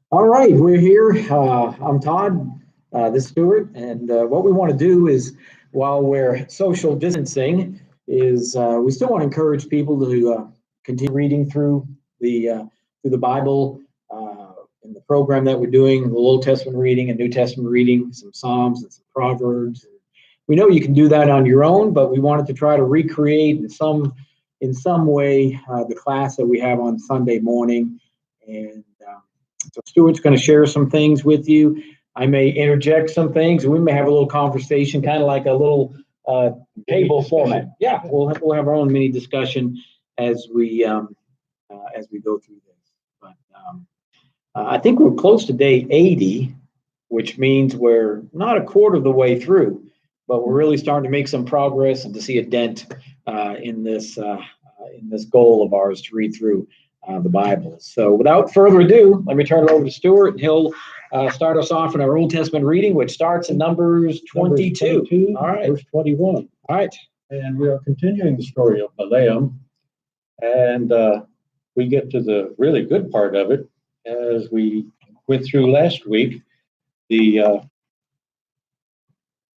All right, we're here. I'm Todd. This is Stewart, and what we want to do is, while we're social distancing, is we still want to encourage people to continue reading through the Bible in the program that we're doing, the Old Testament reading and New Testament reading, some Psalms and some Proverbs. We know you can do that on your own, but we wanted to try to recreate in some way the class that we have on Sunday morning, and so Stuart's going to share some things with you. I may interject some things. We may have a little conversation, kind of like a little uh, table format. Yeah, we'll have our own mini discussion as we go through this. But I think we're close to day 80, which means we're not a quarter of the way through, but we're really starting to make some progress and to see a dent in this goal of ours to read through the Bible. So without further ado, let me turn it over to Stuart, and he'll start us off in our Old Testament reading, which starts in Numbers 22. All right. Verse 21. All right. And we are continuing the story of Balaam, and we get to the really good part of it as we went through last week. There,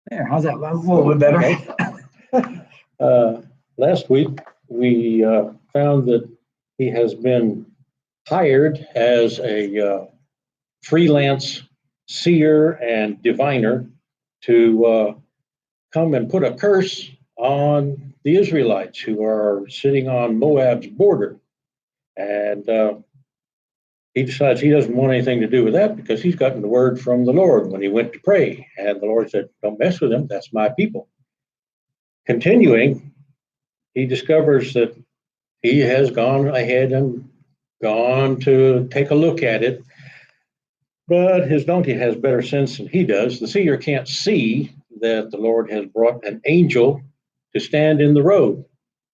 how's that? A little bit better. Last week, we found that he has been hired as a freelance seer and diviner to come and put a curse on the Israelites who are sitting on Moab's border. And he decides he doesn't want anything to do with that because he's gotten the word from the Lord when he went to pray. And the Lord said, "Don't mess with them. That's my people." Continuing, he discovers that he has gone ahead and gone to take a look at it, but his donkey has better sense than he does. The seer can't see that the Lord has brought an angel to stand in the road.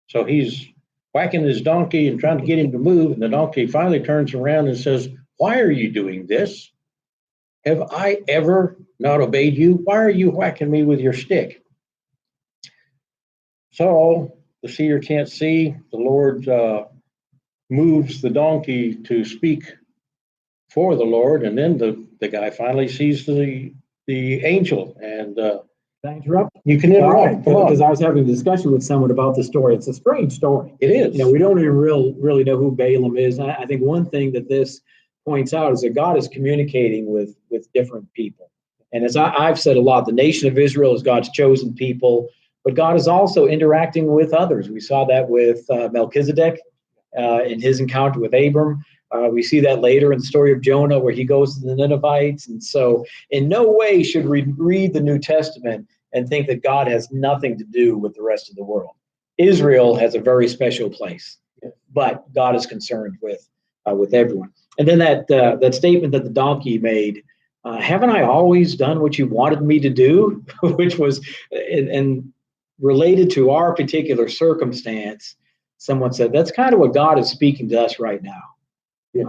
So he's whacking his donkey and trying to get him to move, and the donkey finally turns around and says, "Why are you doing this? Have I ever not obeyed you? Why are you whacking me with your stick?" So the seer can't see. The Lord moves the donkey to speak for the Lord, and then the guy finally sees the angel. And Can I interrupt? you can interrupt. Because I was having a discussion with someone about the story. It's a strange story. It is. We don't even really know who Balaam is. And I think one thing that this points out is that God is communicating with different people. And as I've said a lot, the nation of Israel is God's chosen people, but God is also interacting with others. We saw that with Melchizedek in his encounter with Abram. We see that later in the story of Jonah, where he goes to the Ninevites. And so in no way should we read the New Testament and think that God has nothing to do with the rest of the world. Israel has a very special place, but God is concerned with everyone. And then that statement that the donkey made, haven't I always done what you wanted me to do? Which was, and related to our particular circumstance, someone said, that's kind of what God is speaking to us right now.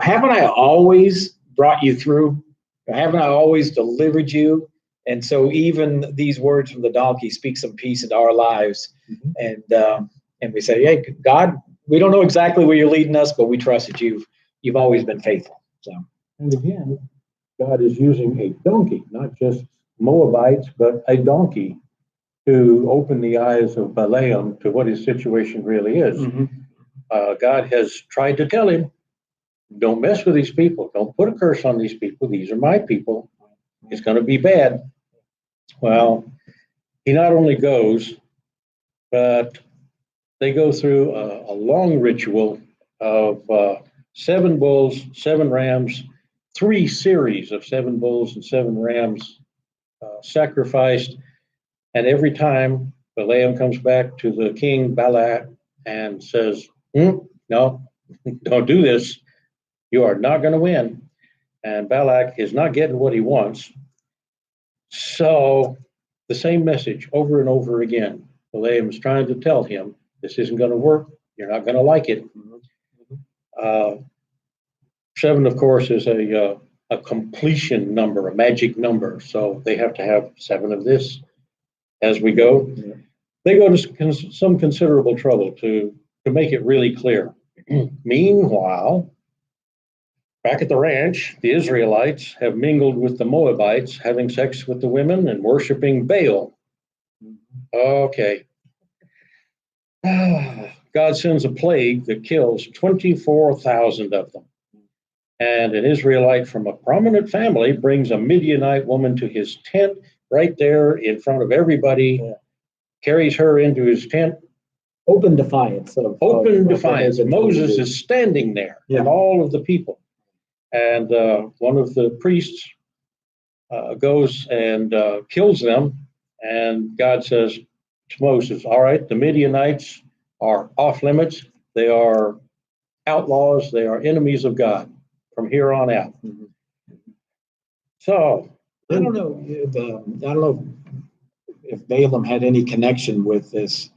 Haven't I always brought you through? Haven't I always delivered you? And so even these words from the donkey speak some peace into our lives. Mm-hmm. And we say, hey, God, we don't know exactly where you're leading us, but we trust that you've always been faithful. So, and again, God is using a donkey, not just Moabites, but a donkey to open the eyes of Balaam to what his situation really is. Mm-hmm. God has tried to tell him, don't mess with these people. Don't put a curse on these people. These are my people. It's going to be bad. Well, he not only goes, but they go through a long ritual of 7 bulls, 7 rams, 3 series of 7 bulls and 7 rams sacrificed. And every time Balaam comes back to the king Balak and says, no, don't do this. You are not going to win. And Balak is not getting what he wants. So the same message over and over again. Balaam is trying to tell him, this isn't going to work. You're not going to like it. 7, of course, is a completion number, a magic number. So they have to have 7 of this as we go. Yeah. They go to some considerable trouble to make it really clear. Meanwhile, back at the ranch, the Israelites have mingled with the Moabites, having sex with the women and worshiping Baal. Okay. God sends a plague that kills 24,000 of them. And an Israelite from a prominent family brings a Midianite woman to his tent right there in front of everybody, carries her into his tent. Open defiance. Open defiance. Moses is standing there and all of the people. And one of the priests goes and kills them. And God says to Moses, all right, the Midianites are off limits. They are outlaws. They are enemies of God from here on out. So I don't know if Balaam had any connection with this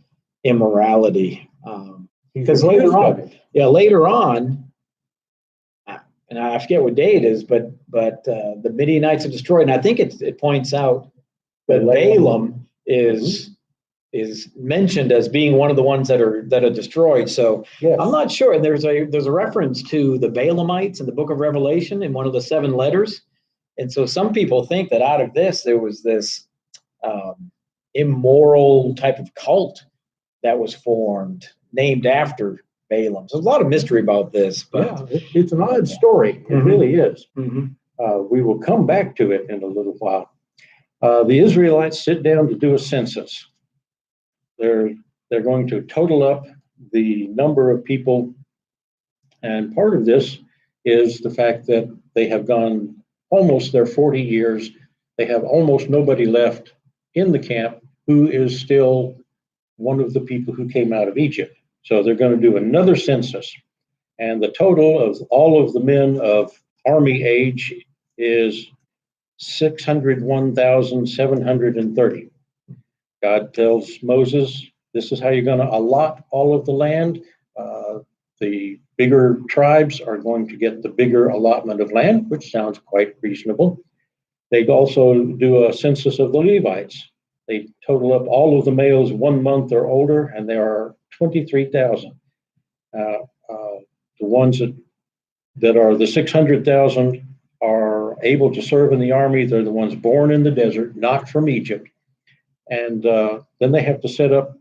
immorality, because later on, and I forget what day it is, but the Midianites are destroyed, and I think it points out that Balaam is mentioned as being one of the ones that are destroyed. So I'm not sure. And there's a reference to the Balaamites in the book of Revelation in one of the 7 letters. And so some people think that out of this there was this immoral type of cult that was formed, named after Balaam. So there's a lot of mystery about this. But it's an odd story. It really is. We will come back to it in a little while. The Israelites sit down to do a census. They're going to total up the number of people, and part of this is the fact that they have gone almost their 40 years. They have almost nobody left in the camp who is still one of the people who came out of Egypt. So they're going to do another census, and the total of all of the men of army age is 601,730. God tells Moses, this is how you're going to allot all of the land. The bigger tribes are going to get the bigger allotment of land, which sounds quite reasonable. They also do a census of the Levites. They total up all of the males 1 month or older, and there are 23,000. The ones that are the 600,000 are able to serve in the army. They're the ones born in the desert, not from Egypt. And then they have to set up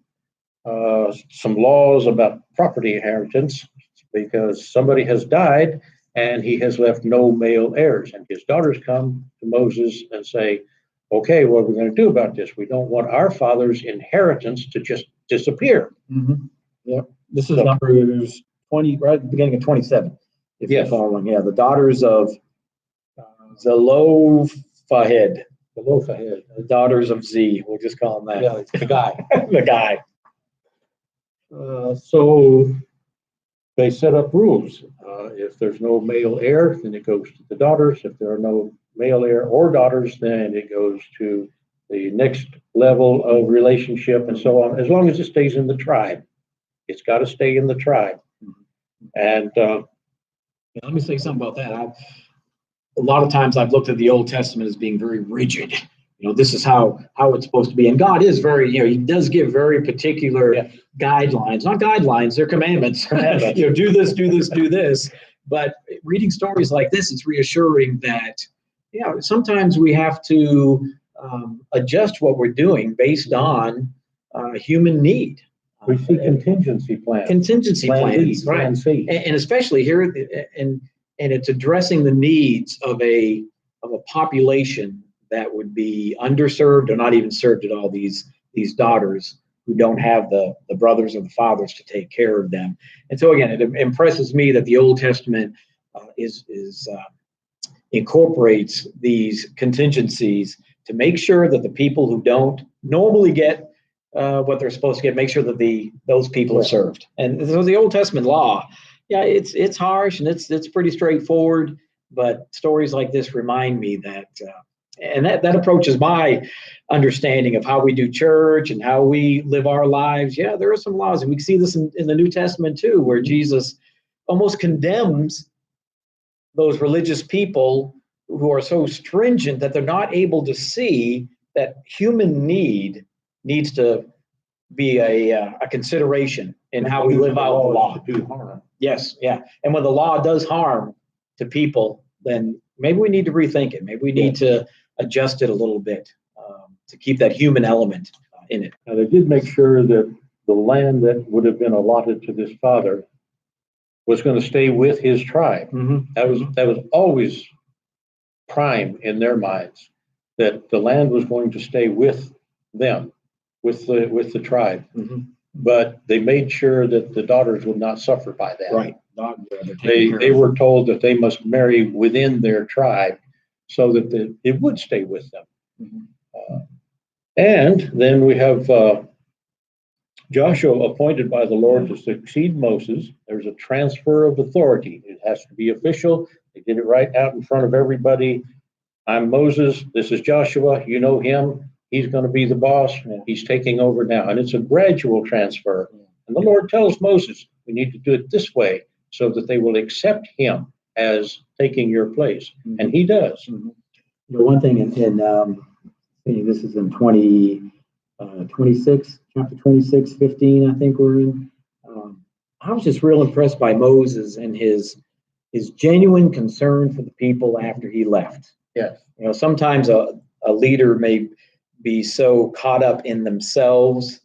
some laws about property inheritance, because somebody has died and he has left no male heirs. And his daughters come to Moses and say, okay, what are we going to do about this? We don't want our father's inheritance to just disappear. This is Numbers 20, right at the beginning of 27. If you're following. The daughters of Zelophehad. The daughters of Z. We'll just call him that. Yeah, the guy. The guy. So they set up rules. If there's no male heir, then it goes to the daughters. If there are no male heir or daughters, then it goes to the next level of relationship and so on, as long as it stays in the tribe. It's got to stay in the tribe. And let me say something about that. A lot of times I've looked at the Old Testament as being very rigid. This is how it's supposed to be. And God is very, he does give very particular guidelines, not guidelines, they're commandments. Do this, do this, do this. But reading stories like this, it's reassuring that, sometimes we have to adjust what we're doing based on human need. We see contingency plans. Plans, right? Plan C. And especially here, and it's addressing the needs of a population that would be underserved or not even served at all. These daughters who don't have the brothers or the fathers to take care of them. And so again, it impresses me that the Old Testament incorporates these contingencies to make sure that the people who don't normally get what they're supposed to get, make sure that those people are served. And so the Old Testament law, it's harsh and it's pretty straightforward, but stories like this remind me that and that approaches my understanding of how we do church and how we live our lives. There are some laws, and we see this in the New Testament too, where Jesus almost condemns those religious people who are so stringent that they're not able to see that human needs to be a consideration in how we live out the law. To do harm. Yes, and when the law does harm to people, then maybe we need to rethink it. Maybe we need to adjust it a little bit to keep that human element in it. Now, they did make sure that the land that would have been allotted to this father was going to stay with his tribe. That was always prime in their minds, that the land was going to stay with them, with the tribe. But they made sure that the daughters would not suffer by that. Right. They were told that they must marry within their tribe so that it would stay with them. And then we have Joshua appointed by the Lord to succeed Moses. There's a transfer of authority. It has to be official. They did it right out in front of everybody. I'm Moses. This is Joshua. You know him. He's going to be the boss. He's taking over now. And it's a gradual transfer. And the Lord tells Moses, we need to do it this way so that they will accept him as taking your place. And he does. You know, one thing this is in 26, chapter 26, 15, I think we're in. I was just real impressed by Moses and his genuine concern for the people after he left. Yes. You know, sometimes a leader may be so caught up in themselves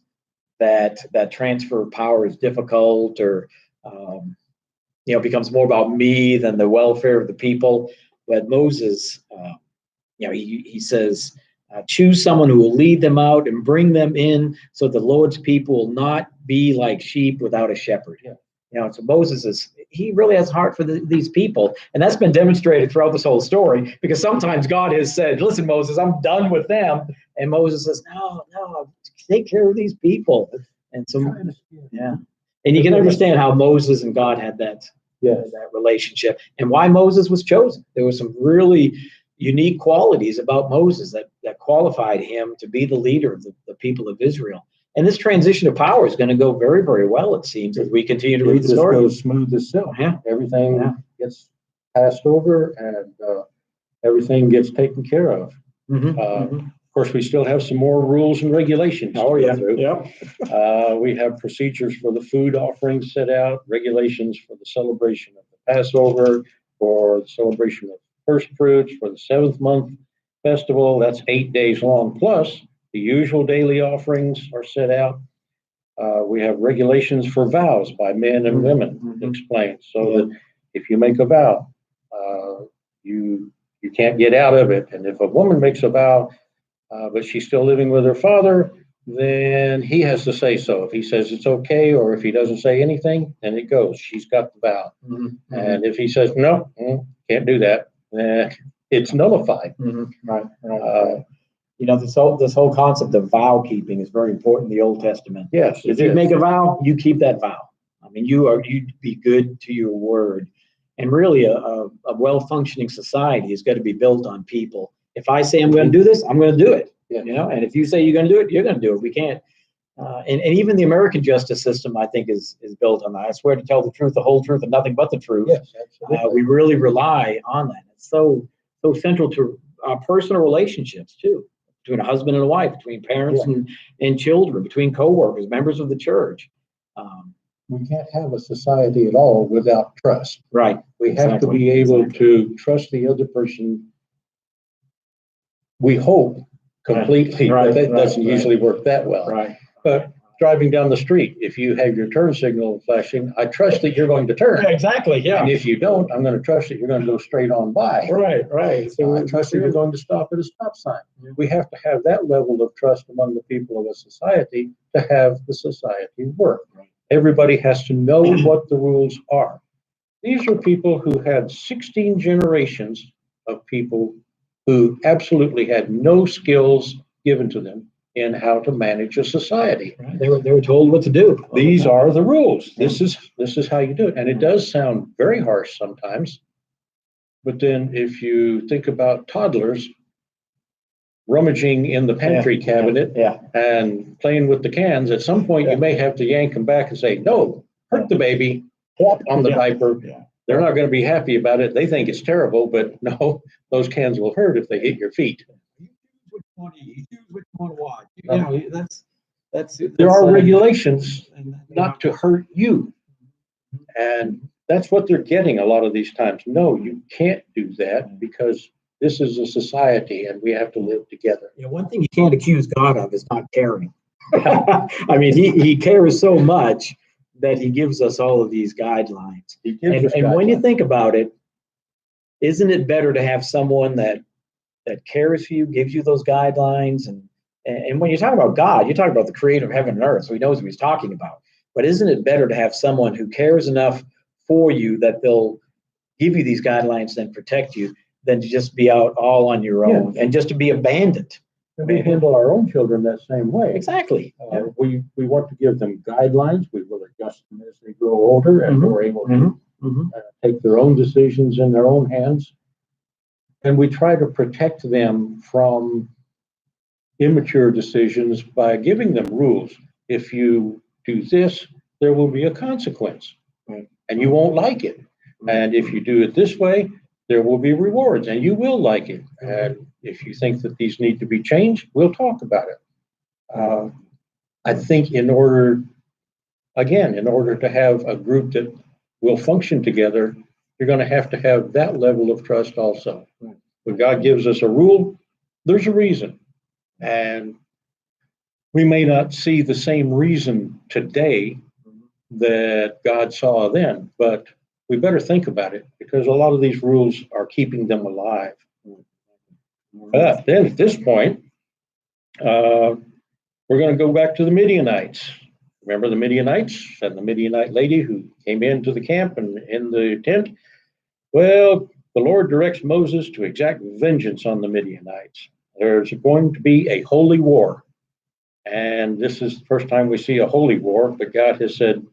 that transfer of power is difficult, or becomes more about me than the welfare of the people. But Moses, he says, choose someone who will lead them out and bring them in, so the Lord's people will not be like sheep without a shepherd. So Moses he really has a heart for these people, and that's been demonstrated throughout this whole story, because sometimes God has said, listen, Moses, I'm done with them, and Moses says, no, take care of these people. And so and you can understand how Moses and God had that relationship, and why Moses was chosen. There were some really unique qualities about Moses that qualified him to be the leader of the people of Israel. And this transition of power is going to go very, very well, it seems, as we continue to read the story. It goes smooth as silk. Everything gets passed over, and everything gets taken care of. Of course, we still have some more rules and regulations. Oh, yeah. We have procedures for the food offerings set out, regulations for the celebration of the Passover, for the celebration of first fruits, for the 7th month festival. That's 8 days long, plus the usual daily offerings are set out. We have regulations for vows by men and women explained, so that if you make a vow, you can't get out of it. And if a woman makes a vow, but she's still living with her father, then he has to say so. If he says it's okay, or if he doesn't say anything, then it goes. She's got the vow. And if he says, no, can't do that, then it's nullified. Right. This whole concept of vow keeping is very important in the Old Testament. Yes. If you make a vow, you keep that vow. I mean, you'd be good to your word. And really, a well-functioning society is going to be built on people. If I say I'm going to do this, I'm going to do it. And if you say you're going to do it, you're going to do it. We can't. And even the American justice system, I think, is built on that. I swear to tell the truth, the whole truth, and nothing but the truth. Yes, absolutely. We really rely on that. It's so central to personal relationships too, between a husband and a wife, between parents and children, between co-workers, members of the church. We can't have a society at all without trust. Right. We have to be able to trust the other person. We hope completely, but that doesn't usually work that well. Right. But driving down the street, if you have your turn signal flashing, I trust that you're going to turn. Yeah, exactly. Yeah. And if you don't, I'm going to trust that you're going to go straight on by. Right. So I trust that you're going to stop at a stop sign. We have to have that level of trust among the people of a society to have the society work. Everybody has to know what the rules are. These are people who had 16 generations of people who absolutely had no skills given to them in how to manage a society. Right. They were told what to do. These are the rules. This is how you do it. And it does sound very harsh sometimes. But then if you think about toddlers rummaging in the pantry cabinet and playing with the cans, at some point you may have to yank them back and say, no, hurt the baby, whop on the diaper. They're not going to be happy about it. They think it's terrible, but no, those cans will hurt if they hit your feet. You choose which one to watch. There are regulations not to hurt you. And that's what they're getting a lot of these times. No, you can't do that because this is a society and we have to live together. One thing you can't accuse God of is not caring. I mean, he cares so much that he gives us all of these guidelines. And when you think about it, isn't it better to have someone that cares for you, gives you those guidelines? And when you talk about God, you're talking about the creator of heaven and earth, so he knows what he's talking about. But isn't it better to have someone who cares enough for you that they'll give you these guidelines and protect you than to just be out all on your own and just to be abandoned? And we handle our own children that same way. Exactly. We want to give them guidelines. We will adjust them as they grow older and we're able to take their own decisions in their own hands. And we try to protect them from immature decisions by giving them rules. If you do this, there will be a consequence, and you won't like it. And if you do it this way, there will be rewards, and you will like it. And if you think that these need to be changed, we'll talk about it. I think in order to have a group that will function together, you're going to have that level of trust also. When God gives us a rule, there's a reason. And we may not see the same reason today that God saw then, but we better think about it because a lot of these rules are keeping them alive. But then at this point, we're going to go back to the Midianites. Remember the Midianites and the Midianite lady who came into the camp and in the tent? Well, the Lord directs Moses to exact vengeance on the Midianites. There's going to be a holy war. And this is the first time we see a holy war, but God has said,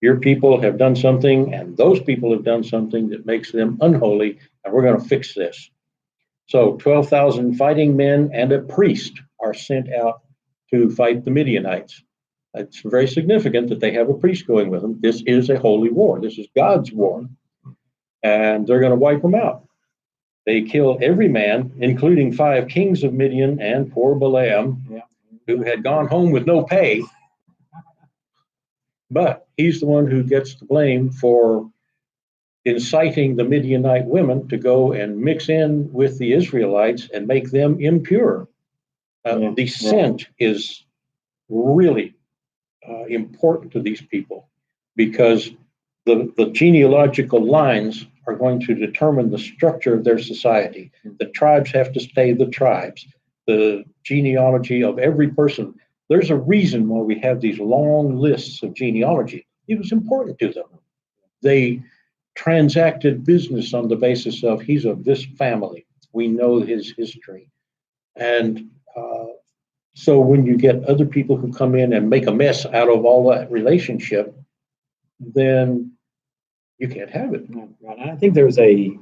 your people have done something, and those people have done something that makes them unholy, and we're going to fix this. So 12,000 fighting men and a priest are sent out to fight the Midianites. It's very significant that they have a priest going with them. This is a holy war. This is God's war. And they're going to wipe them out. They kill every man, including 5 kings of Midian and poor Balaam, who had gone home with no pay. But he's the one who gets the blame for inciting the Midianite women to go and mix in with the Israelites and make them impure. The scent is really important to these people because the genealogical lines are going to determine the structure of their society. The tribes have to stay the tribes. The genealogy of every person. There's a reason why we have these long lists of genealogy. It was important to them. They transacted business on the basis of he's of this family. We know his history. And so when you get other people who come in and make a mess out of all that relationship, then you can't have it. I think there's the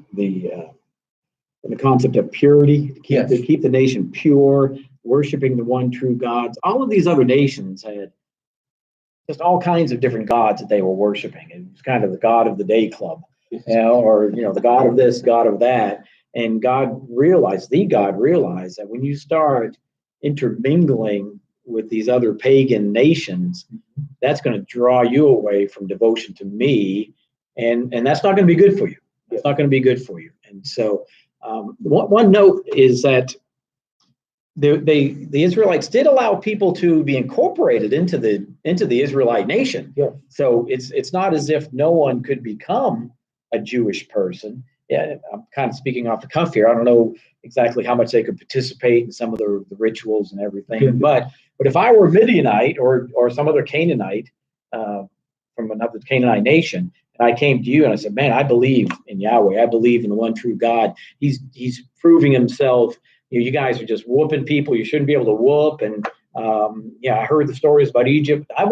concept of purity, to keep the nation pure, worshiping the one true God. All of these other nations had just all kinds of different gods that they were worshiping. It was kind of the God of the day club, or the God of this, God of that. And God realized that when you start intermingling with these other pagan nations, that's going to draw you away from devotion to me, and that's not going to be good for you. It's not going to be good for you. And so one note is that the Israelites did allow people to be incorporated into the Israelite nation. Yeah. So it's not as if no one could become a Jewish person. Yeah, I'm kind of speaking off the cuff here. I don't know exactly how much they could participate in some of the rituals and everything. But if I were Midianite or some other Canaanite from another Canaanite nation, and I came to you and I said, man, I believe in Yahweh. I believe in the one true God. He's proving himself. You guys are just whooping people you shouldn't be able to whoop. And I heard the stories about Egypt. I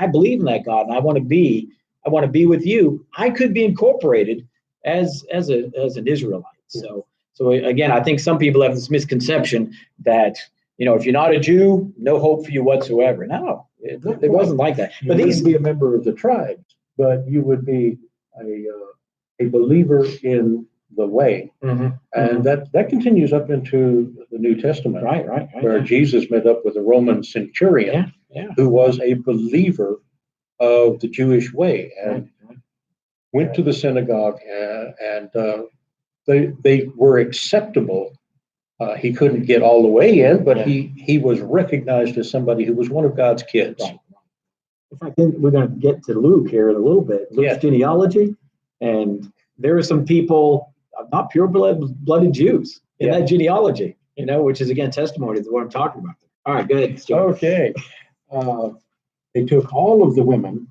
believe in that God, and I want to be with you. I could be incorporated as an Israelite. So again, I think some people have this misconception that if you're not a Jew, no hope for you whatsoever. No, it wasn't like that. But you wouldn't be a member of the tribes, but you would be a believer in the way, and that continues up into the New Testament, right, where Jesus met up with a Roman centurion who was a believer of the Jewish way, and went to the synagogue, and they were acceptable. He couldn't get all the way in, but he was recognized as somebody who was one of God's kids. Right. In fact, we're going to get to Luke here in a little bit. Luke's genealogy, and there are some people, not pure-blooded Jews in that genealogy, which is, again, testimony to what I'm talking about. All right, go ahead, Stuart. Okay. They took all of the women.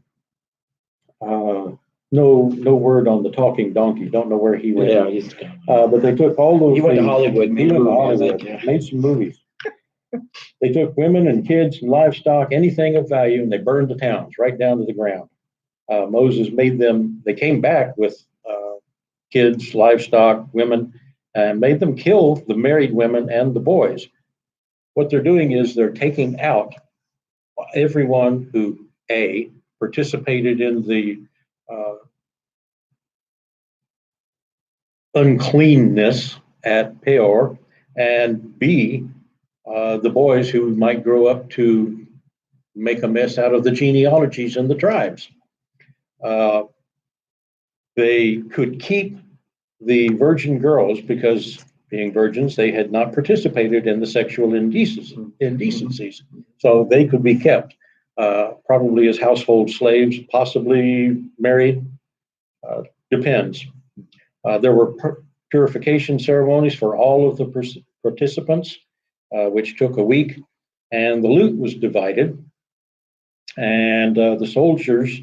No word on the talking donkey. Don't know where he went. Yeah, but they took all those. He went to Hollywood. He went to Hollywood. Made some movies. They took women and kids and livestock, anything of value, and they burned the towns right down to the ground. Moses made them. They came back with kids, livestock, women, and made them kill the married women and the boys. What they're doing is they're taking out everyone who participated in the uncleanness at Peor, and B, the boys who might grow up to make a mess out of the genealogies and the tribes. They could keep the virgin girls because, being virgins, they had not participated in the sexual indecencies. So they could be kept, probably as household slaves, possibly married, depends. There were purification ceremonies for all of the participants, which took a week, and the loot was divided. And the soldiers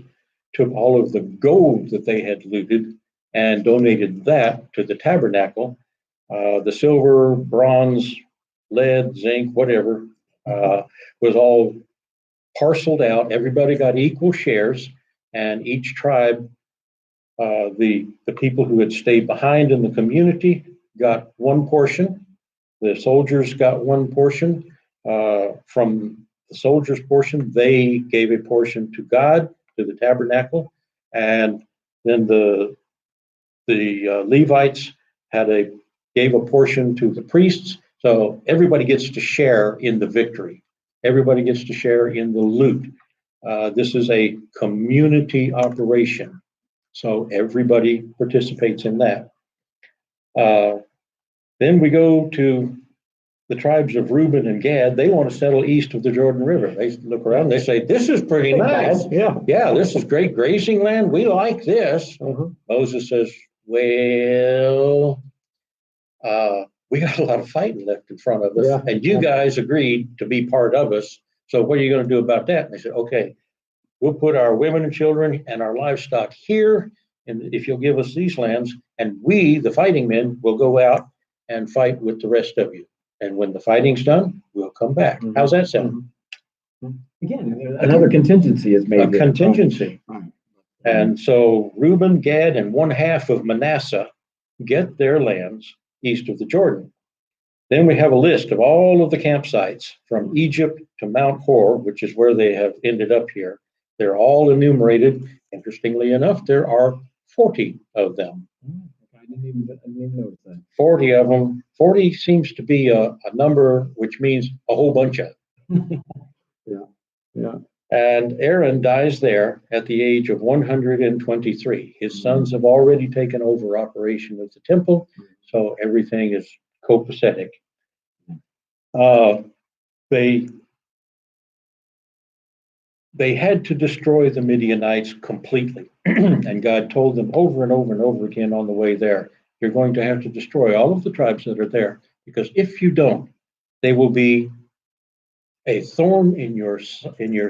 took all of the gold that they had looted and donated that to the tabernacle. The silver, bronze, lead, zinc, whatever, was all parceled out. Everybody got equal shares, and each tribe, the people who had stayed behind in the community got one portion. The soldiers got one portion. From the soldiers' portion, they gave a portion to God, to the tabernacle, and then the Levites gave a portion to the priests. So everybody gets to share in the victory. Everybody gets to share in the loot. This is a community operation, so everybody participates in that. Then we go to the tribes of Reuben and Gad. They want to settle east of the Jordan River. They look around, they say, this is pretty nice. Yeah, this is great grazing land. We like this. Moses says, well, we got a lot of fighting left in front of us, and you guys agreed to be part of us. So what are you going to do about that? And they said, okay, we'll put our women and children and our livestock here, and if you'll give us these lands, and we, the fighting men, will go out and fight with the rest of you. And when the fighting's done, we'll come back. How's that sound? Again, another contingency is made. A contingency. And so Reuben, Gad, and one half of Manasseh get their lands east of the Jordan. Then we have a list of all of the campsites from Egypt to Mount Hor, which is where they have ended up here. They're all enumerated. Interestingly enough, there are 40 of them. I didn't even notice that. 40 of them. 40 seems to be a number which means a whole bunch of. Yeah. And Aaron dies there at the age of 123. His sons have already taken over operation of the temple, so everything is copacetic. They had to destroy the Midianites completely. And God told them over and over and over again on the way there, you're going to have to destroy all of the tribes that are there, because if you don't, they will be a thorn in your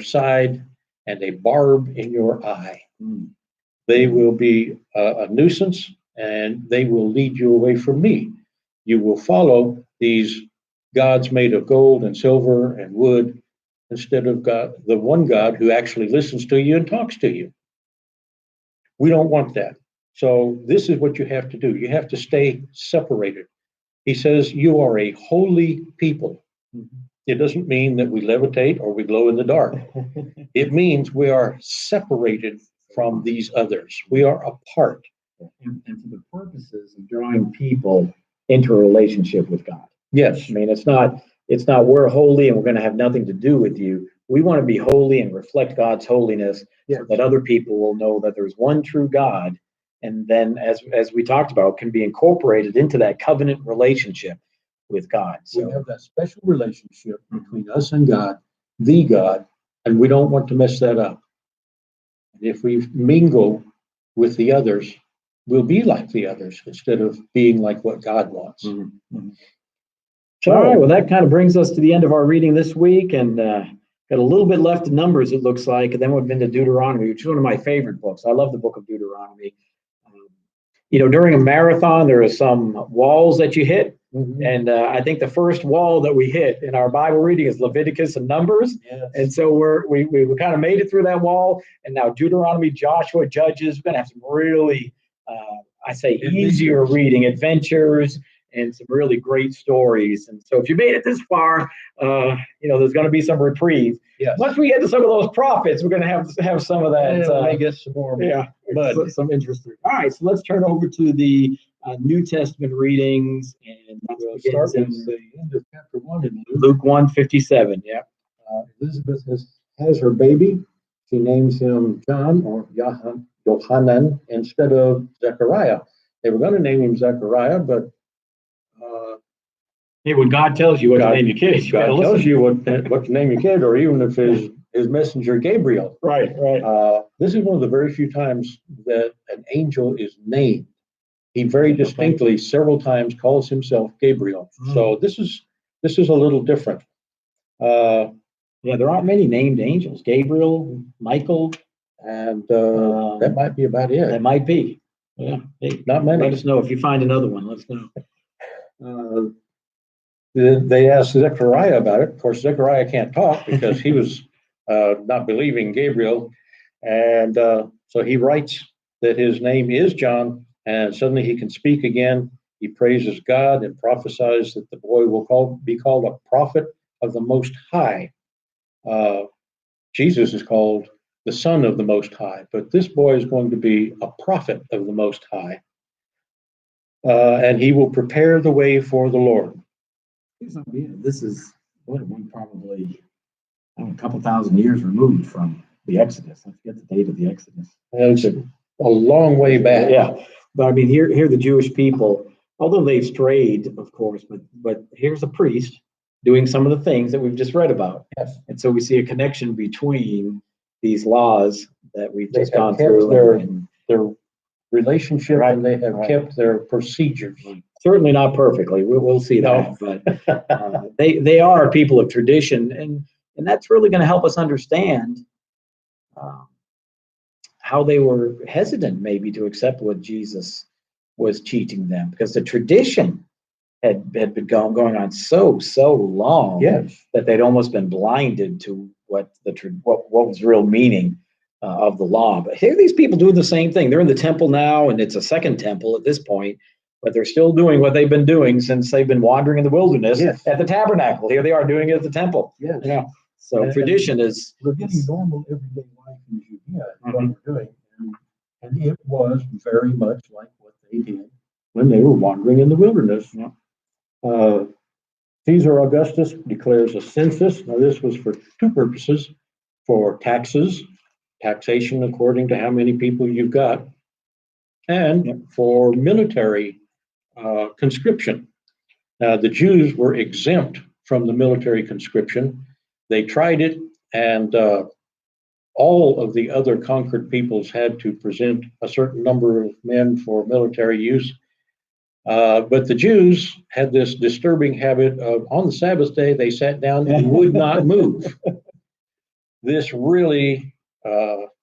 side and a barb in your eye. They will be a nuisance, and they will lead you away from me. You will follow these gods made of gold and silver and wood instead of God, the one God who actually listens to you and talks to you. We don't want that. So this is what you have to do. You have to stay separated. He says, you are a holy people. It doesn't mean that we levitate or we glow in the dark. It means we are separated from these others. We are apart. And for the purposes of drawing people into a relationship with God. Yes. I mean, it's not we're holy and we're going to have nothing to do with you. We want to be holy and reflect God's holiness so that other people will know that there's one true God and then as we talked about, can be incorporated into that covenant relationship with God. So we have that special relationship between us and God, the God, and we don't want to mess that up. And if we mingle with the others, we'll be like the others instead of being like what God wants. So, all right, well, that kind of brings us to the end of our reading this week, and got a little bit left in Numbers, it looks like, and then we've been to Deuteronomy, which is one of my favorite books. I love the book of Deuteronomy. During a marathon, there are some walls that you hit, and I think the first wall that we hit in our Bible reading is Leviticus and Numbers, and so we kind of made it through that wall, and now Deuteronomy, Joshua, Judges, we're going to have some really, I say, easier reading, adventures, and some really great stories. And so if you made it this far, there's going to be some reprieve. Yes. Once we get to some of those prophets, we're going to have some of that. I guess some more. But some interesting. All right, so let's turn over to the New Testament readings, and we'll start with the end of chapter 1 in Luke 1:57. Yeah. Elizabeth has her baby. She names him John or Yohanan instead of Zechariah. They were going to name him Zechariah, but hey, when God tells you what to name your kid, you God tells you what to name your kid, or even if his messenger Gabriel. Right. This is one of the very few times that an angel is named. He very distinctly several times calls himself Gabriel. So this is a little different. There aren't many named angels. Gabriel, Michael, and that might be about it. That might be. Yeah. Hey, not many. Let us know if you find another one. Let us know. They asked Zechariah about it. Of course, Zechariah can't talk because he was not believing Gabriel. And so he writes that his name is John, and suddenly he can speak again. He praises God and prophesies that the boy will be called a prophet of the Most High. Jesus is called the Son of the Most High, but this boy is going to be a prophet of the Most High. And he will prepare the way for the Lord. This is probably a couple thousand years removed from the Exodus. I forget the date of the Exodus. It's a long way back. Yeah, but I mean, here the Jewish people, although they've strayed, of course, but here's a priest doing some of the things that we've just read about. Yes. And so we see a connection between these laws that we've just gone through. Their relationship, and they have kept their procedures. Certainly not perfectly. We'll see that, but they are a people of tradition, and that's really going to help us understand how they were hesitant maybe to accept what Jesus was teaching them, because the tradition had been going on so long that they'd almost been blinded to what was the real meaning of the law. But here these people doing the same thing. They're in the temple now, and it's a second temple at this point, but they're still doing what they've been doing since they've been wandering in the wilderness at the tabernacle. Here they are doing it at the temple. Yes. Yeah. So tradition is... We're getting normal everyday life in Judea, what we're doing. And it was very much like what they did when they were wandering in the wilderness. Yeah. Caesar Augustus declares a census. Now, this was for two purposes: for taxation according to how many people you've got, and for military conscription. The Jews were exempt from the military conscription. They tried it, and all of the other conquered peoples had to present a certain number of men for military use. But the Jews had this disturbing habit of, on the Sabbath day, they sat down and would not move. This really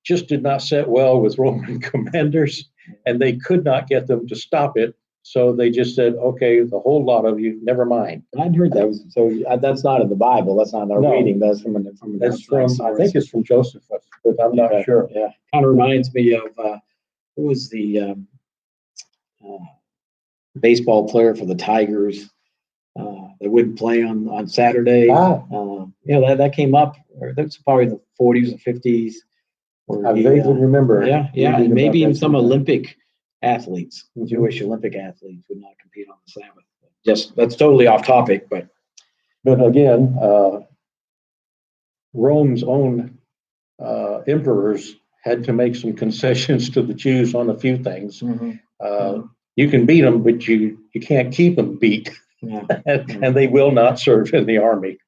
just did not sit well with Roman commanders, and they could not get them to stop it. So they just said, okay, the whole lot of you, never mind. I'd heard that. So that's not in the Bible. That's not in our reading. That's from I think it's from Josephus, but I'm not sure. Yeah, kind of reminds me of who was the baseball player for the Tigers that wouldn't play on Saturday. That came up. That's probably the 40s and 50s. I vaguely remember. Yeah, and maybe even some Olympic athletes, Jewish Olympic athletes, would not compete on the Sabbath. Just that's totally off topic, but again, Rome's own emperors had to make some concessions to the Jews on a few things. Mm-hmm. You can beat them, but you can't keep them beat, Yeah. and they will not serve in the army.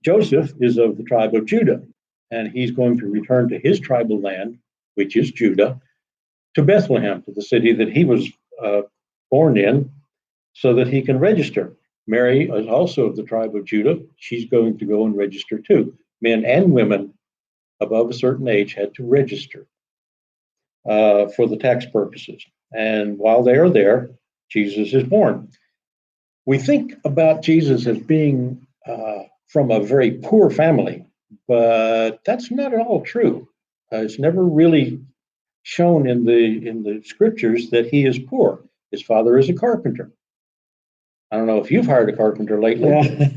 Joseph is of the tribe of Judah, and he's going to return to his tribal land, which is Judah, to Bethlehem, to the city that he was born in, so that he can register. Mary is also of the tribe of Judah. She's going to go and register too. Men and women above a certain age had to register for the tax purposes. And while they are there, Jesus is born. We think about Jesus as being from a very poor family, but that's not at all true. It's never really shown in the scriptures that he is poor. His father is a carpenter. I don't know if you've hired a carpenter lately,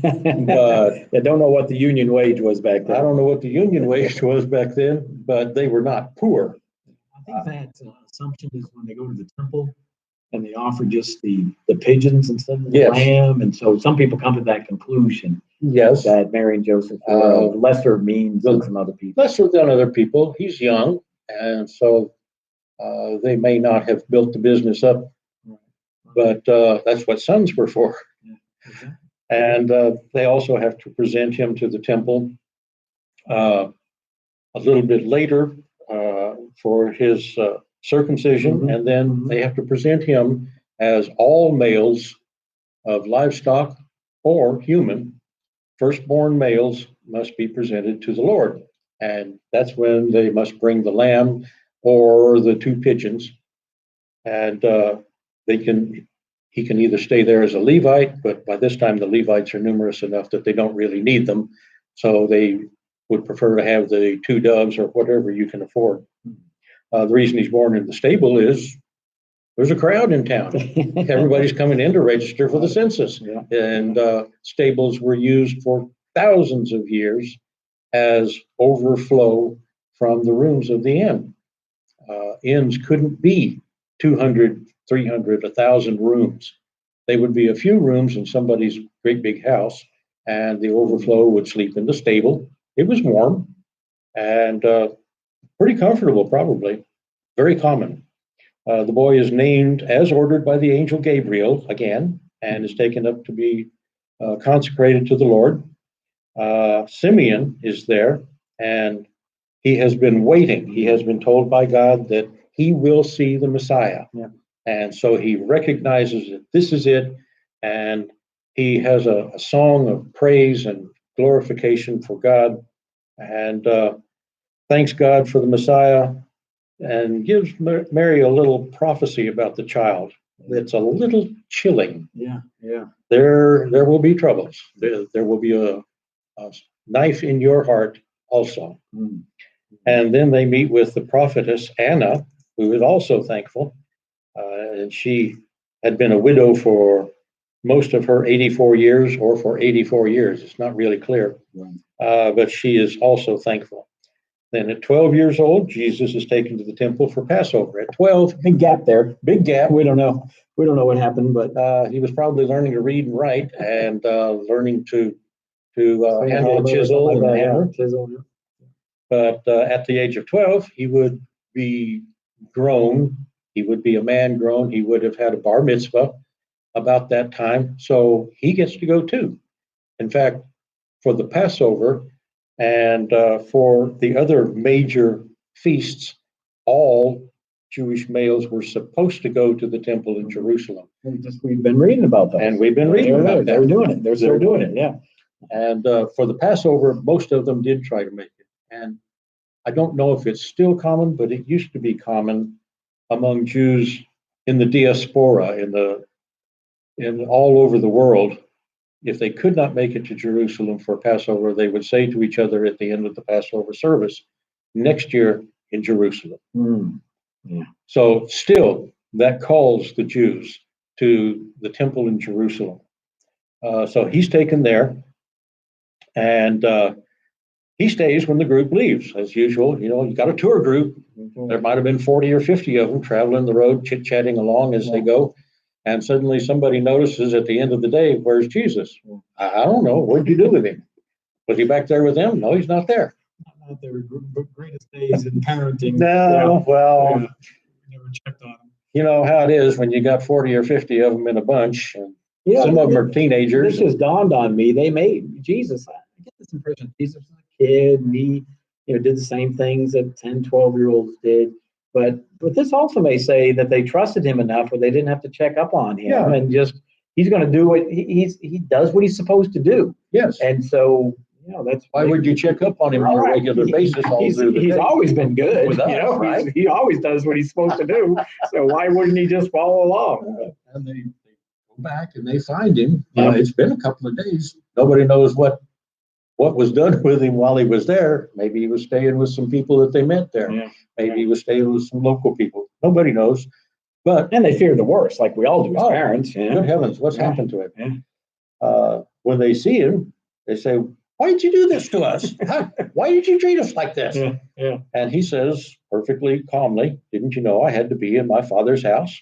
but I don't know what the union wage was back then. I don't know what the union wage was back then, but they were not poor. I think that assumption is when they go to the temple and they offer just the pigeons instead of the lamb, and so some people come to that conclusion. Yes, that Mary and Joseph were lesser means than some other people. Lesser than other people. He's young, and so they may not have built the business up, but that's what sons were for. Yeah, exactly. And they also have to present him to the temple a little bit later for his circumcision, and then they have to present him as all males of livestock or human. Firstborn males must be presented to the Lord, and that's when they must bring the lamb or the two pigeons, and he can either stay there as a Levite, but by this time the Levites are numerous enough that they don't really need them, so they would prefer to have the two doves or whatever you can afford. The reason he's born in the stable is there's a crowd in town. Everybody's coming in to register for the census. Yeah. And stables were used for thousands of years as overflow from the rooms of the inn. Inns couldn't be 200, 300, 1,000 rooms. They would be a few rooms in somebody's great big house, and the overflow would sleep in the stable. It was warm and pretty comfortable, probably. Very common. The boy is named as ordered by the angel Gabriel again, and is taken up to be consecrated to the Lord. Simeon is there, and he has been waiting. He has been told by God that he will see the Messiah. Yeah. And so he recognizes that this is it, and he has a song of praise and glorification for God, and thanks God for the Messiah, and gives Mary a little prophecy about the child. It's a little chilling. Yeah, yeah. There will be troubles. There will be a knife in your heart also. Mm. And then they meet with the prophetess Anna, who is also thankful. And she had been a widow for most of her 84 years, or for 84 years. It's not really clear. Right. But she is also thankful. Then at 12 years old, Jesus is taken to the temple for Passover. At 12, Big gap there. big gap. We don't know. We don't know what happened, but He was probably learning to read and write, and learning to handle a chisel and a hammer. Chisel, yeah. But at the age of 12, he would be grown. He would be a man grown. He would have had a bar mitzvah about that time. So he gets to go too. In fact, for the Passover and for the other major feasts, all Jewish males were supposed to go to the temple in Jerusalem. We've been reading about that. And we've been reading about that. They're doing it. They're still doing it, yeah. And for the Passover, most of them did try to make it. And I don't know if it's still common, but it used to be common among Jews in the diaspora, in all over the world. If they could not make it to Jerusalem for Passover, they would say to each other at the end of the Passover service, next year in Jerusalem. Mm. Yeah. So still, that calls the Jews to the temple in Jerusalem. So he's taken there, and he stays when the group leaves, as usual. You got a tour group. There might have been 40 or 50 of them traveling the road, chit-chatting along as they go. And suddenly somebody notices at the end of the day, where's Jesus? I don't know. What'd you do with him? Was he back there with them? No, he's not there. Not their greatest days in parenting. No, well, Never checked on them. you know how it is when you got 40 or 50 of them in a bunch, and some of them are teenagers. This just dawned on me. They made Jesus. I get this impression Jesus was a kid, and he, did the same things that 10, 12-year-olds did. But this also may say that they trusted him enough where they didn't have to check up on him, and just he's going to do what he does what he's supposed to do. Yes. And so, that's why would you check up on him on a regular basis? He's always been good with us, right? He always does what he's supposed to do. So why wouldn't he just follow along? And they go back and they find him. It's been a couple of days. Nobody knows what was done with him while he was there. Maybe he was staying with some people that they met there. Yeah. Maybe he was staying with some local people. Nobody knows. And they fear the worst, like we all do as parents. Good heavens, what's happened to him? When they see him, they say, why did you do this to us? Why did you treat us like this? And he says perfectly calmly, didn't you know I had to be in my father's house?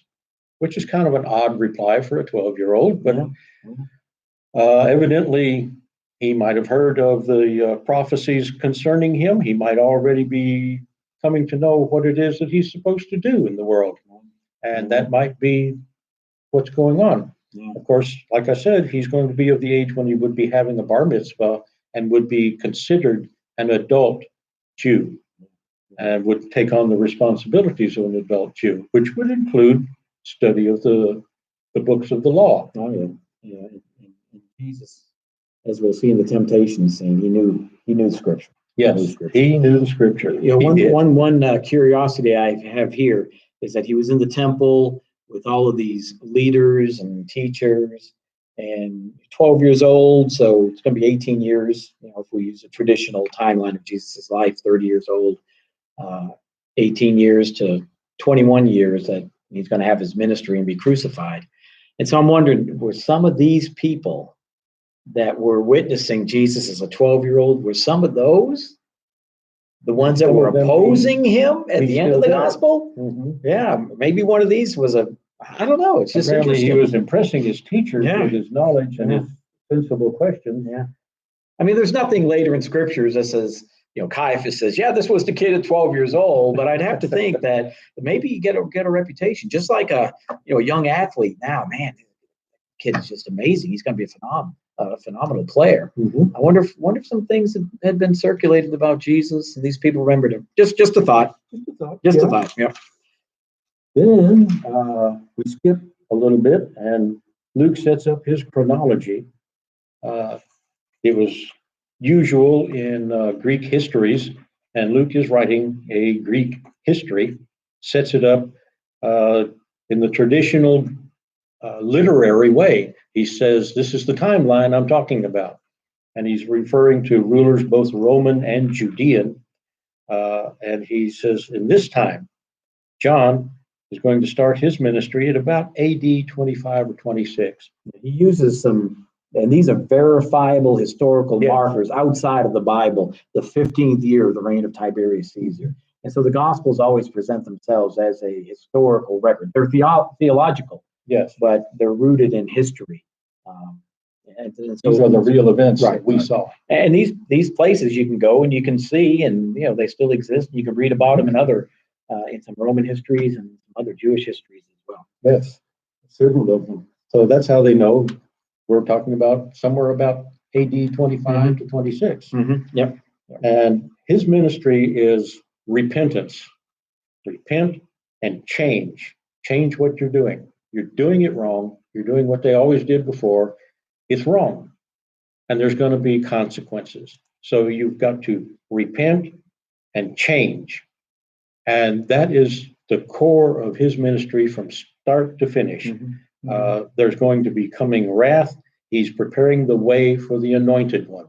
Which is kind of an odd reply for a 12-year-old, but evidently he might have heard of the prophecies concerning him. He might already be coming to know what it is that he's supposed to do in the world. And that might be what's going on. Of course, like I said, he's going to be of the age when he would be having a bar mitzvah and would be considered an adult Jew and would take on the responsibilities of an adult Jew, which would include study of the books of the law. And Jesus, as we'll see in the temptation scene, he knew Scripture. Yes, he knew the Scripture. One curiosity I have here is that he was in the temple with all of these leaders and teachers, and 12 years old, so it's going to be 18 years, if we use a traditional timeline of Jesus' life, 30 years old, 18 years to 21 years that he's going to have his ministry and be crucified. And so I'm wondering, were some of these people that were witnessing Jesus as a 12-year-old, were some of those the ones that were opposing him at the end of the gospel? Mm-hmm. Yeah, maybe one of these was I don't know. It's just apparently he was impressing his teachers with his knowledge and his sensible questions. Yeah. I mean, there's nothing later in scriptures that says, Caiaphas says, yeah, this was the kid at 12 years old, but I'd have to think that maybe you get a reputation, just like a young athlete. Now, man, the kid is just amazing. He's going to be a phenomenal player. Mm-hmm. I wonder if some things had been circulated about Jesus and these people remembered him. Just a thought. Just a thought. Yeah. Then we skip a little bit, and Luke sets up his chronology. It was usual in Greek histories, and Luke is writing a Greek history, sets it up in the traditional literary way. He says, this is the timeline I'm talking about. And he's referring to rulers, both Roman and Judean. And he says, in this time, John is going to start his ministry at about AD 25 or 26. He uses some, and these are verifiable historical markers outside of the Bible, the 15th year of the reign of Tiberius Caesar. And so the Gospels always present themselves as a historical record. They're theological, but they're rooted in history. And so these are the real events that we saw. And these places you can go and you can see, and they still exist. You can read about them in some Roman histories and some other Jewish histories as well. Yes, several of them. So that's how they know we're talking about somewhere about AD 25 to 26. Mm-hmm. Yep. And his ministry is repentance. Repent and change. Change what you're doing. You're doing it wrong. You're doing what they always did before. It's wrong. And there's going to be consequences. So you've got to repent and change. And that is the core of his ministry from start to finish. Mm-hmm. There's going to be coming wrath. He's preparing the way for the anointed one.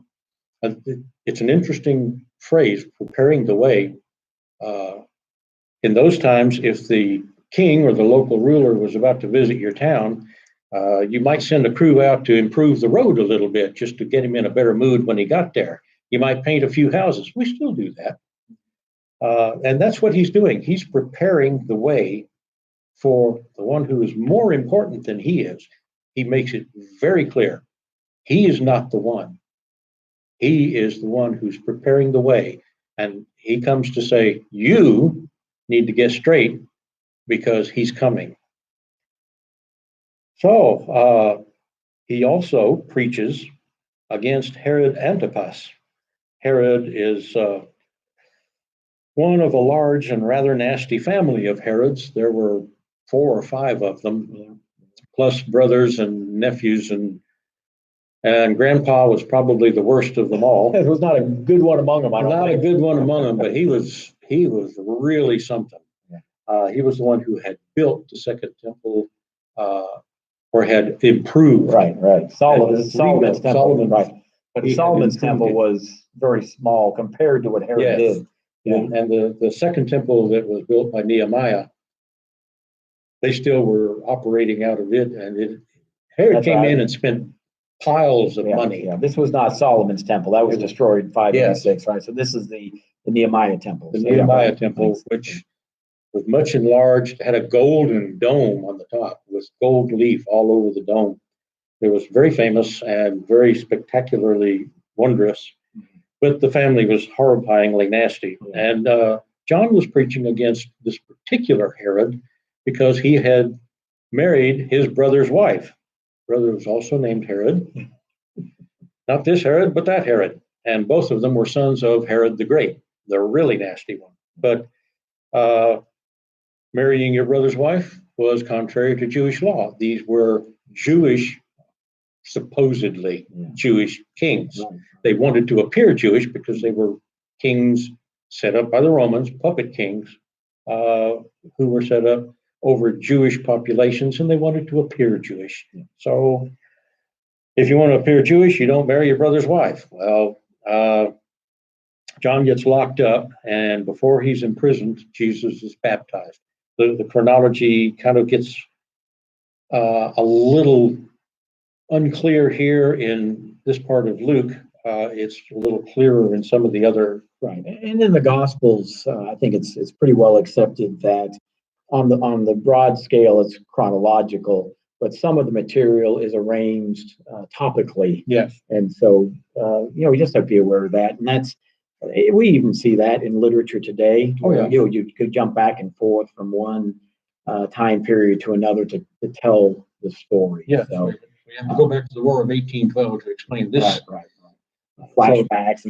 It's an interesting phrase, preparing the way. In those times, if the king or the local ruler was about to visit your town, you might send a crew out to improve the road a little bit, just to get him in a better mood when he got there. You might paint a few houses. We still do that. And that's what he's doing. He's preparing the way for the one who is more important than he is. He makes it very clear. He is not the one. He is the one who's preparing the way. And he comes to say, you need to get straight because he's coming. So he also preaches against Herod Antipas. Herod is one of a large and rather nasty family of Herods. There were 4 or 5 of them, plus brothers and nephews, and Grandpa was probably the worst of them all. It was not a good one among them. Not a good one among them, but he was really something. He was the one who had built the Second Temple, or had improved. Right. Solomon's temple. Right. But Solomon's temple was very small compared to what Herod did. Yeah. And the Second Temple that was built by Nehemiah, they still were operating out of it, and Herod came in and spent piles of money. Yeah, this was not Solomon's temple. That was destroyed in 586, right? So this is the Nehemiah temple. The Nehemiah temple, which was much enlarged, had a golden dome on the top with gold leaf all over the dome. It was very famous and very spectacularly wondrous, but the family was horrifyingly nasty. And John was preaching against this particular Herod because he had married his brother's wife. Brother was also named Herod. Not this Herod, but that Herod. And both of them were sons of Herod the Great, the really nasty one. But marrying your brother's wife was contrary to Jewish law. These were Jewish, supposedly Jewish kings. They wanted to appear Jewish because they were kings set up by the Romans, puppet kings, who were set up over Jewish populations, and they wanted to appear Jewish. So if you want to appear Jewish, you don't marry your brother's wife. Well, John gets locked up, and before he's imprisoned, Jesus is baptized. The chronology kind of gets a little unclear here in this part of Luke. It's a little clearer in some of the other. Right, and in the Gospels, I think it's pretty well accepted that on the broad scale, it's chronological, but some of the material is arranged topically. Yes. And so, we just have to be aware of that. And we even see that in literature today. Oh, yeah. You could jump back and forth from one time period to another to tell the story. Yeah. So, we have to go back to the War of 1812 to explain this. Right. Flashbacks.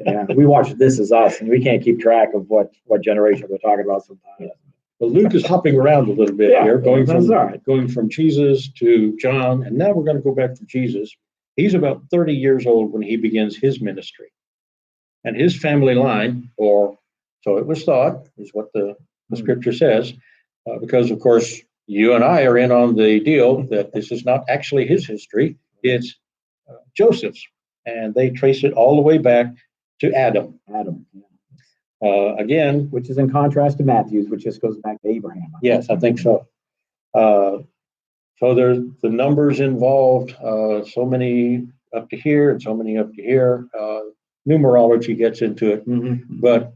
And we watch This Is Us, and we can't keep track of what generation we're talking about sometimes. But Luke is hopping around a little bit here, going from Jesus to John, and now we're going to go back to Jesus. He's about 30 years old when he begins his ministry. And his family line, or so it was thought, is what the scripture says, because, of course, you and I are in on the deal that this is not actually his history. It's Joseph's, and they trace it all the way back to Adam. Again, which is in contrast to Matthew's, which just goes back to Abraham. Yes, I think so. So there's the numbers involved, so many up to here and so many up to here. Numerology gets into it, but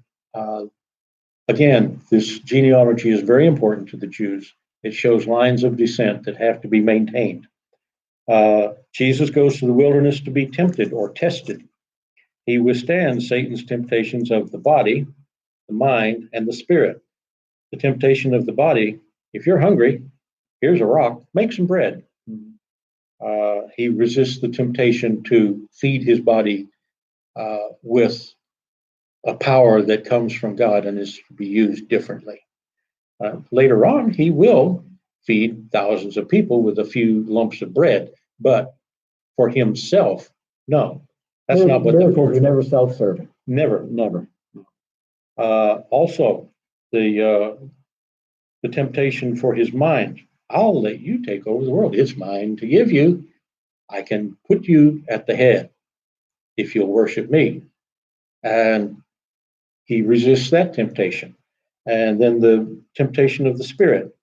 again, this genealogy is very important to the Jews. It shows lines of descent that have to be maintained. Jesus goes to the wilderness to be tempted or tested. He withstands Satan's temptations of the body, the mind, and the spirit. The temptation of the body, if you're hungry, here's a rock, make some bread. He resists the temptation to feed his body with a power that comes from God and is to be used differently. Later on, he will feed thousands of people with a few lumps of bread, but for himself, no. That's not what the Miracles are never self-serving. Never. Also, the temptation for his mind. I'll let you take over the world. It's mine to give you. I can put you at the head if you'll worship me. And he resists that temptation. And then the temptation of the spirit.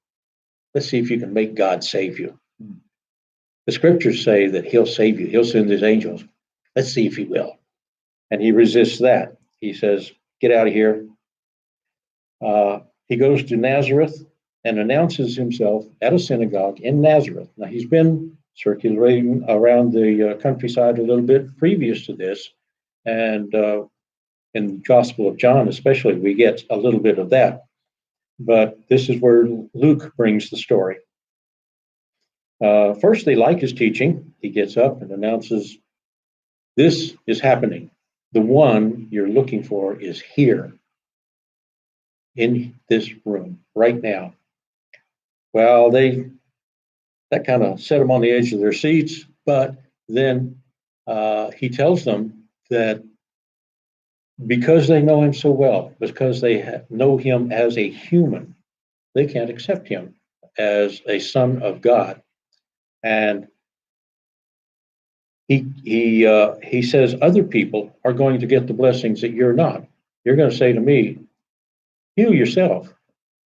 Let's see if you can make God save you. The scriptures say that he'll save you. He'll send his angels. Let's see if he will. And he resists that. He says, get out of here. He goes to Nazareth and announces himself at a synagogue in Nazareth. Now, he's been circulating around the countryside a little bit previous to this. And in the Gospel of John, especially, we get a little bit of that. But this is where Luke brings the story. First, they like his teaching. He gets up and announces, "This is happening. The one you're looking for is here in this room right now." Well, that kind of set them on the edge of their seats, but then he tells them that because they know him so well, because they know him as a human, they can't accept him as a son of God. And he says other people are going to get the blessings that you're not. You're going to say to me, "Heal yourself.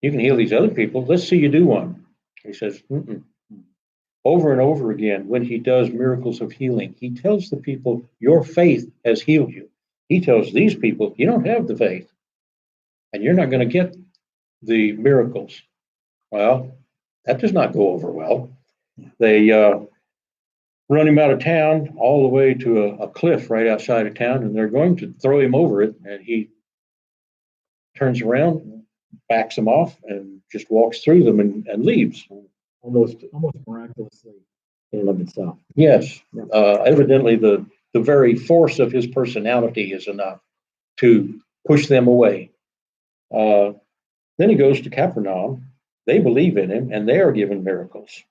You can heal these other people. Let's see you do one." He says, "Mm-mm." Over and over again, when he does miracles of healing, he tells the people, "Your faith has healed you." He tells these people, "You don't have the faith, and you're not going to get the miracles." Well, that does not go over well. They run him out of town all the way to a cliff right outside of town, and they're going to throw him over it. And he turns around, backs them off, and just walks through them and leaves. Almost miraculously in and of itself. Yes, evidently the very force of his personality is enough to push them away. Then he goes to Capernaum. They believe in him, and they are given miracles.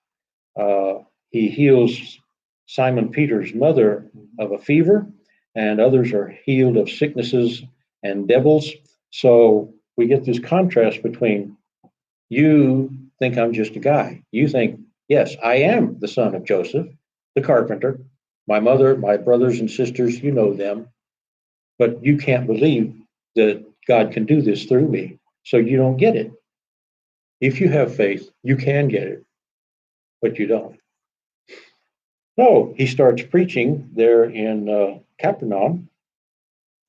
He heals Simon Peter's mother of a fever, and others are healed of sicknesses and devils. So we get this contrast between, you think I'm just a guy. You think, yes, I am the son of Joseph, the carpenter. My mother, my brothers and sisters, you know them. But you can't believe that God can do this through me. So you don't get it. If you have faith, you can get it, but you don't. So he starts preaching there in Capernaum,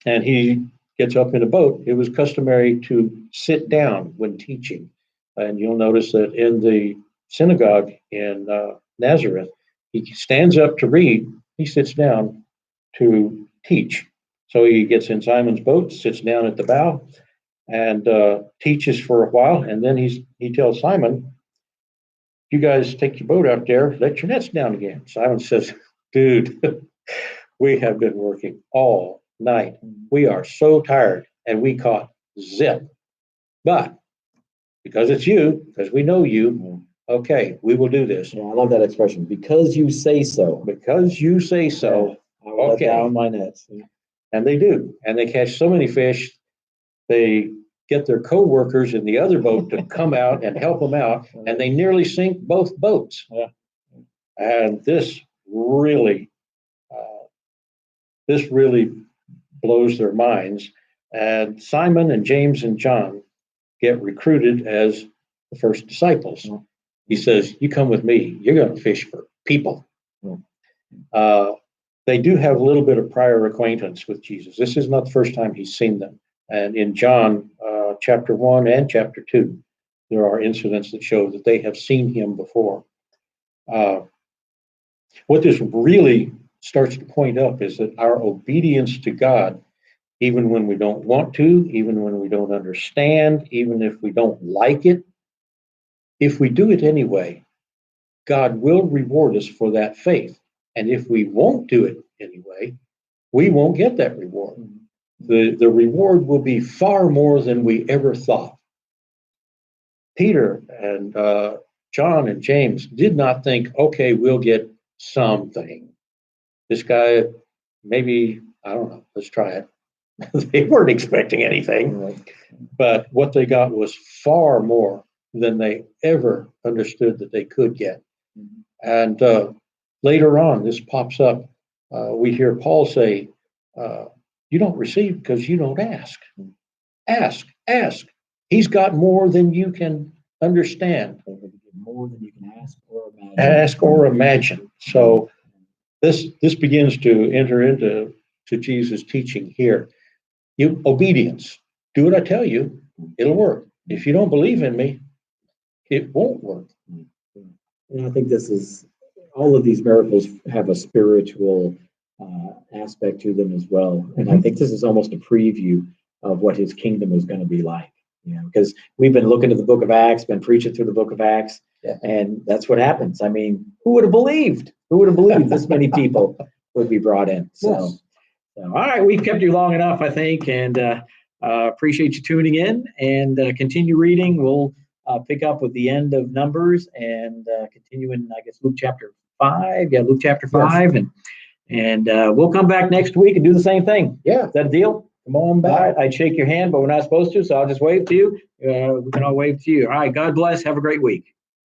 and he gets up in a boat. It was customary to sit down when teaching. And you'll notice that in the synagogue in Nazareth, he stands up to read, he sits down to teach. So he gets in Simon's boat, sits down at the bow, and teaches for a while. And then he tells Simon, "You guys take your boat out there, let your nets down again." Simon says, "Dude, we have been working all night. We are so tired, and we caught zip. But because it's you, because we know you, okay, we will do this." Yeah, I love that expression. Because you say so. Because you say so, I will let down my nets. and they do. And they catch so many fish, they get their co-workers in the other boat to come out and help them out, and they nearly sink both boats. Yeah. And this really blows their minds. And Simon and James and John get recruited as the first disciples. He says, "You come with me. You're going to fish for people." They do have a little bit of prior acquaintance with Jesus. This is not the first time he's seen them. And in John chapter 1 and chapter 2, there are incidents that show that they have seen him before. What this really starts to point up is that our obedience to God, even when we don't want to, even when we don't understand, even if we don't like it, if we do it anyway, God will reward us for that faith. And if we won't do it anyway, we won't get that reward. The reward will be far more than we ever thought. Peter and John and James did not think, okay, we'll get something. This guy, maybe, I don't know, let's try it. They weren't expecting anything, but what they got was far more than they ever understood that they could get. And later on, this pops up. We hear Paul say, "You don't receive because you don't ask. Ask, ask. He's got more than you can understand. More than you can ask or imagine. Ask or imagine." So this begins to enter into Jesus' teaching here. Obedience. Do what I tell you, it'll work. If you don't believe in me, it won't work. And I think this is, all of these miracles have a spiritual aspect to them as well. And I think this is almost a preview of what his kingdom is going to be like. Because we've been looking at the book of Acts, been preaching through the book of Acts, and that's what happens. I mean, who would have believed? Who would have believed this many people would be brought in? So, all right, we've kept you long enough, I think, and appreciate you tuning in, and continue reading. We'll pick up with the end of Numbers and continue in, I guess, Luke chapter 5. Yeah, Luke chapter 5, and we'll come back next week and do the same thing. Yeah. Is that a deal? Come on back. All right, I'd shake your hand, but we're not supposed to, so I'll just wave to you. We can all wave to you. All right, God bless. Have a great week.